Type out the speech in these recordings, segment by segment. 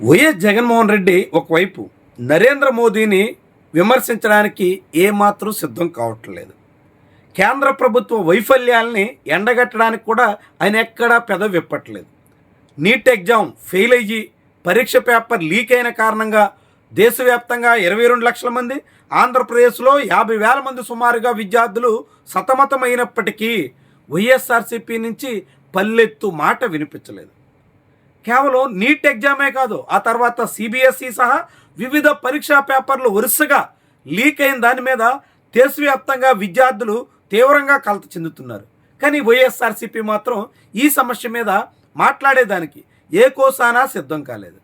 YS Jaganmohan Reddy ఒకవైపు నరేంద్ర మోదీని విమర్శించడానికి ఏమాత్రం సిద్ధం కావట్లేదు. కేంద్ర ప్రభుత్వ వైఫల్యాల్ని ఎండగట్టడానికి కూడా ఆయన ఎక్కడా పెదవి విప్పట్లేదు. నీట్ ఎగ్జామ్ ఫెయిల్ అయ్యి పరీక్ష పేపర్ లీక్ అయిన కారణంగా దేశవ్యాప్తంగా 22 లక్షల మంది, ఆంధ్రప్రదేశ్లో 50,000 మంది సుమారుగా విద్యార్థులు సతమతమైనప్పటికీ వైఎస్ఆర్సీపీ నుంచి పల్లెత్తు మాట వినిపించలేదు. కేవలం నీట్ ఎగ్జామే కాదు, ఆ తర్వాత సిబిఎస్ఈ సహా వివిధ పరీక్షా పేపర్లు వరుసగా లీక్ అయిన దాని మీద దేశవ్యాప్తంగా విద్యార్థులు తీవ్రంగా కలత చెందుతున్నారు. కానీ వైఎస్ఆర్సీపీ మాత్రం ఈ సమస్య మీద మాట్లాడేదానికి ఏ కోసానా సిద్ధం కాలేదు.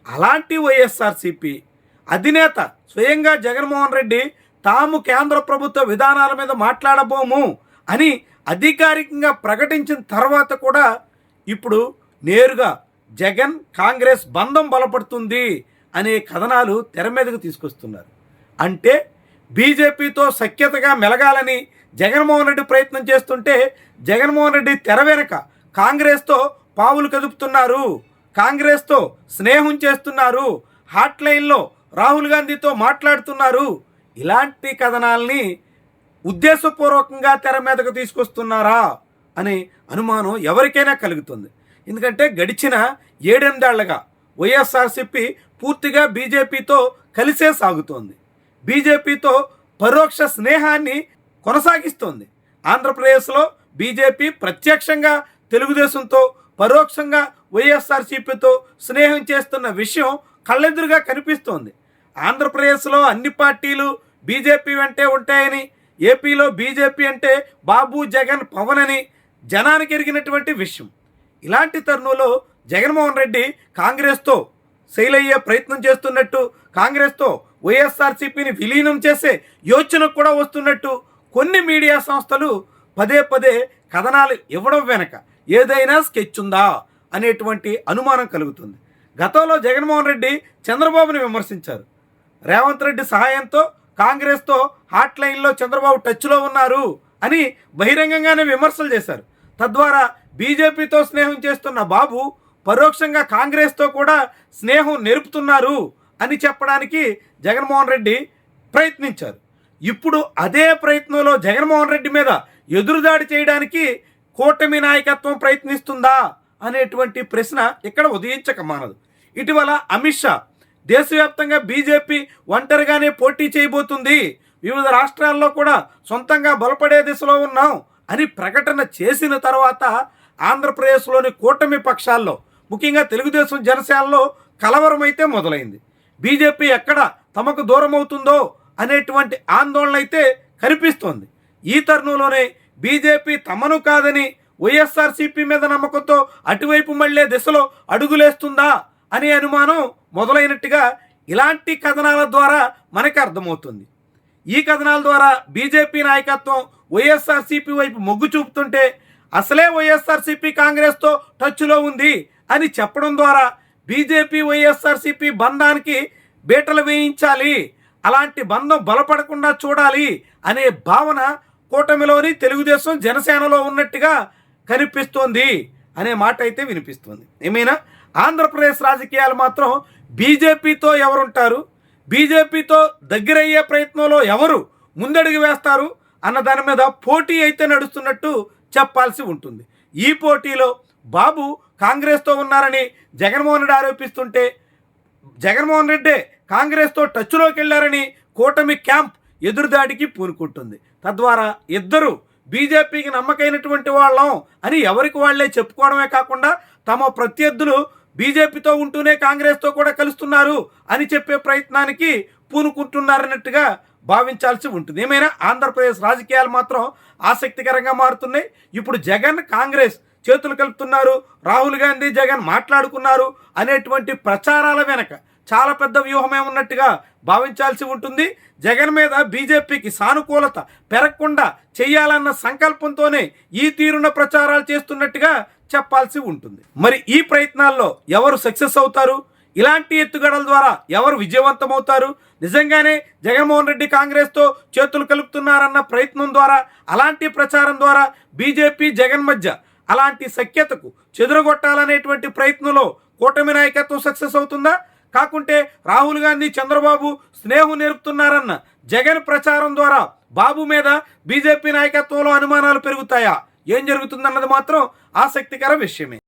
అలాంటి వైఎస్ఆర్సీపీ అధినేత స్వయంగా జగన్మోహన్ రెడ్డి తాము కేంద్ర ప్రభుత్వ విధానాల మీద మాట్లాడబోము అని అధికారికంగా ప్రకటించిన తర్వాత కూడా ఇప్పుడు నేరుగా జగన్ కాంగ్రెస్ బంధం బలపడుతుంది అనే కథనాలు తెర మీదకు తీసుకొస్తున్నారు. అంటే బీజేపీతో సఖ్యతగా మెలగాలని జగన్మోహన్ రెడ్డి ప్రయత్నం చేస్తుంటే జగన్మోహన్ రెడ్డి తెర వెనక కాంగ్రెస్తో పావులు కదుపుతున్నారు, కాంగ్రెస్తో స్నేహం చేస్తున్నారు, హాట్లైన్లో రాహుల్ గాంధీతో మాట్లాడుతున్నారు. ఇలాంటి కథనాల్ని ఉద్దేశపూర్వకంగా తెర మీదకు తీసుకొస్తున్నారా అనే అనుమానం ఎవరికైనా కలుగుతుంది. ఎందుకంటే గడిచిన 7-8 ఏళ్లుగా వైఎస్ఆర్సీపీ పూర్తిగా బీజేపీతో కలిసే సాగుతోంది. బీజేపీతో పరోక్ష స్నేహాన్ని కొనసాగిస్తోంది. ఆంధ్రప్రదేశ్లో బీజేపీ ప్రత్యక్షంగా తెలుగుదేశంతో, పరోక్షంగా వైఎస్ఆర్సీపీతో స్నేహం చేస్తున్న విషయం కళ్ళెదురుగా కనిపిస్తోంది. ఆంధ్రప్రదేశ్లో అన్ని పార్టీలు బీజేపీ వెంటే ఉంటాయని, ఏపీలో బీజేపీ అంటే బాబు, జగన్, పవన్ అని జనానికి ఎరిగినటువంటి విషయం. ఇలాంటి తరుణంలో జగన్మోహన్ రెడ్డి కాంగ్రెస్తో సెయిల్ అయ్యే ప్రయత్నం చేస్తున్నట్టు, కాంగ్రెస్తో వైఎస్ఆర్సీపీని విలీనం చేసే యోచన కూడా వస్తున్నట్టు కొన్ని మీడియా సంస్థలు పదే పదే కథనాలు ఇవ్వడం వెనక ఏదైనా స్కెచ్ ఉందా అనేటువంటి అనుమానం కలుగుతుంది. గతంలో జగన్మోహన్ రెడ్డి చంద్రబాబుని విమర్శించారు. రేవంత్ రెడ్డి సహాయంతో కాంగ్రెస్తో హాట్లైన్లో చంద్రబాబు టచ్లో ఉన్నారు అని బహిరంగంగానే విమర్శలు చేశారు. తద్వారా బీజేపీతో స్నేహం చేస్తున్న బాబు పరోక్షంగా కాంగ్రెస్తో కూడా స్నేహం నెరుపుతున్నారు అని చెప్పడానికి జగన్మోహన్ రెడ్డి ప్రయత్నించారు. ఇప్పుడు అదే ప్రయత్నంలో జగన్మోహన్ రెడ్డి మీద ఎదురుదాడి చేయడానికి కూటమి నాయకత్వం ప్రయత్నిస్తుందా అనేటువంటి ప్రశ్న ఇక్కడ ఉదయించక మానదు. ఇటీవల అమిత్ షా దేశవ్యాప్తంగా బీజేపీ ఒంటరిగానే పోటీ చేయబోతుంది, వివిధ రాష్ట్రాల్లో కూడా సొంతంగా బలపడే దిశలో ఉన్నాం అని ప్రకటన చేసిన తర్వాత ఆంధ్రప్రదేశ్లోని కూటమి పక్షాల్లో, ముఖ్యంగా తెలుగుదేశం, జనసేనలో కలవరం అయితే మొదలైంది. బీజేపీ ఎక్కడ తమకు దూరం అవుతుందో అనేటువంటి ఆందోళన అయితే కనిపిస్తోంది. ఈ తరుణంలోనే బీజేపీ తమను కాదని వైఎస్ఆర్సీపీ మీద నమ్మకంతో అటువైపు మళ్ళీ దిశలో అడుగులేస్తుందా అనే అనుమానం మొదలైనట్టుగా ఇలాంటి కథనాల ద్వారా మనకు అర్థమవుతుంది. ఈ కథనాల ద్వారా బీజేపీ నాయకత్వం వైఎస్ఆర్సీపీ వైపు మొగ్గు చూపుతుంటే అసలే వైఎస్ఆర్సీపీ కాంగ్రెస్తో టచ్లో ఉంది అని చెప్పడం ద్వారా బీజేపీ వైఎస్ఆర్సీపీ బంధానికి బీటలు వేయించాలి, అలాంటి బంధం బలపడకుండా చూడాలి అనే భావన కూటమిలోని తెలుగుదేశం, జనసేనలో ఉన్నట్టుగా కనిపిస్తోంది అనే మాట అయితే వినిపిస్తుంది. ఏమైనా ఆంధ్రప్రదేశ్ రాజకీయాలు మాత్రం బీజేపీతో ఎవరుంటారు, బీజేపీతో దగ్గరయ్యే ప్రయత్నంలో ఎవరు ముందడుగు వేస్తారు అన్న దాని మీద పోటీ అయితే నడుస్తున్నట్టు చెప్పాల్సి ఉంటుంది. ఈ పోటీలో బాబు కాంగ్రెస్తో ఉన్నారని జగన్మోహన్ రెడ్డి ఆరోపిస్తుంటే, జగన్మోహన్ రెడ్డి కాంగ్రెస్తో టచ్లోకి వెళ్ళారని కూటమి క్యాంప్ ఎదురుదాడికి పూనుకుంటుంది. తద్వారా ఇద్దరు బీజేపీకి నమ్మకైనటువంటి వాళ్ళం అని ఎవరికి వాళ్లే చెప్పుకోవడమే కాకుండా తమ ప్రత్యర్థులు బీజేపీతో ఉంటూనే కాంగ్రెస్తో కూడా కలుస్తున్నారు అని చెప్పే ప్రయత్నానికి పూనుకుంటున్నారన్నట్టుగా భావించాల్సి ఉంటుంది. ఏమైనా ఆంధ్రప్రదేశ్ రాజకీయాలు మాత్రం ఆసక్తికరంగా మారుతున్నాయి. ఇప్పుడు జగన్, కాంగ్రెస్ చేతులు కలుపుతున్నారు, రాహుల్ గాంధీ, జగన్ మాట్లాడుకున్నారు అనేటువంటి ప్రచారాల వెనక చాలా పెద్ద వ్యూహమే ఉన్నట్టుగా భావించాల్సి ఉంటుంది. జగన్ మీద బీజేపీకి సానుకూలత పెరగకుండా చేయాలన్న సంకల్పంతోనే ఈ తీరున ప్రచారాలు చేస్తున్నట్టుగా చెప్పాల్సి ఉంటుంది. మరి ఈ ప్రయత్నాల్లో ఎవరు సక్సెస్ అవుతారు, ఇలాంటి ఎత్తుగడల ద్వారా ఎవరు విజయవంతమవుతారు, నిజంగానే జగన్మోహన్ రెడ్డి కాంగ్రెస్తో చేతులు కలుపుతున్నారన్న ప్రయత్నం ద్వారా, అలాంటి ప్రచారం ద్వారా బీజేపీ, జగన్ మధ్య అలాంటి సఖ్యతకు చెదరగొట్టాలనేటువంటి ప్రయత్నంలో కూటమి నాయకత్వం సక్సెస్ అవుతుందా? కాకుంటే రాహుల్ గాంధీ చంద్రబాబు స్నేహం నేర్పుతున్నారన్న జగన్ ప్రచారం ద్వారా బాబు మీద బీజేపీ నాయకత్వంలో అనుమానాలు పెరుగుతాయా? ఏం జరుగుతుందన్నది మాత్రం ఆసక్తికర విషయమే.